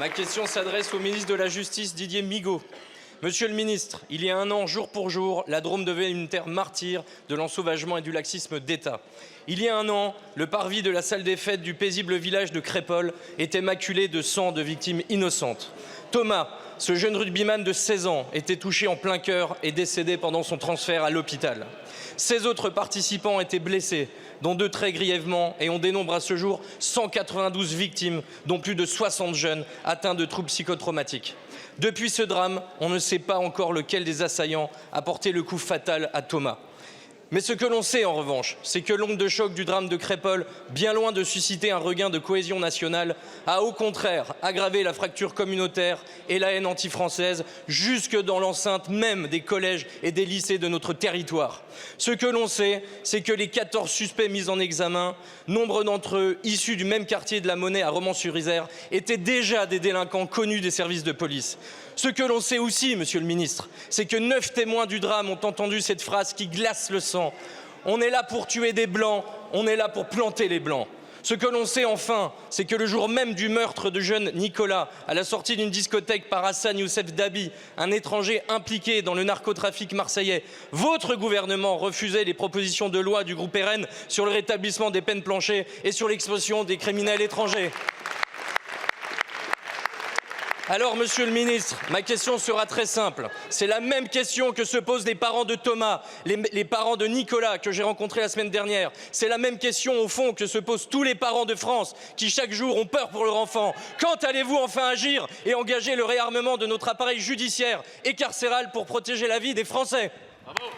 Ma question s'adresse au ministre de la Justice, Didier Migaud. Monsieur le ministre, il y a un an, jour pour jour, la Drôme devenait une terre martyre de l'ensauvagement et du laxisme d'État. Il y a un an, le parvis de la salle des fêtes du paisible village de Crépol était maculé de sang de victimes innocentes. Thomas, ce jeune rugbyman de 16 ans, était touché en plein cœur et décédé pendant son transfert à l'hôpital. 16 autres participants étaient blessés, dont 2 très grièvement, et on dénombre à ce jour 192 victimes, dont plus de 60 jeunes atteints de troubles psychotraumatiques. Depuis ce drame, on ne sait pas encore lequel des assaillants a porté le coup fatal à Thomas. Mais ce que l'on sait en revanche, c'est que l'onde de choc du drame de Crépol, bien loin de susciter un regain de cohésion nationale, a au contraire aggravé la fracture communautaire et la haine anti-française jusque dans l'enceinte même des collèges et des lycées de notre territoire. Ce que l'on sait, c'est que les 14 suspects mis en examen, nombre d'entre eux issus du même quartier de la Monnaie à Romans-sur-Isère, étaient déjà des délinquants connus des services de police. Ce que l'on sait aussi, monsieur le ministre, c'est que 9 témoins du drame ont entendu cette phrase qui glace le sang. On est là pour tuer des blancs, on est là pour planter les blancs. Ce que l'on sait enfin, c'est que le jour même du meurtre de jeune Nicolas, à la sortie d'une discothèque par Hassan Youssef Dabi, un étranger impliqué dans le narcotrafic marseillais, votre gouvernement refusait les propositions de loi du groupe RN sur le rétablissement des peines planchers et sur l'expulsion des criminels étrangers. Alors, monsieur le ministre, ma question sera très simple. C'est la même question que se posent les parents de Thomas, les parents de Nicolas que j'ai rencontrés la semaine dernière. C'est la même question, au fond, que se posent tous les parents de France qui, chaque jour, ont peur pour leur enfant. Quand allez-vous enfin agir et engager le réarmement de notre appareil judiciaire et carcéral pour protéger la vie des Français ? Bravo.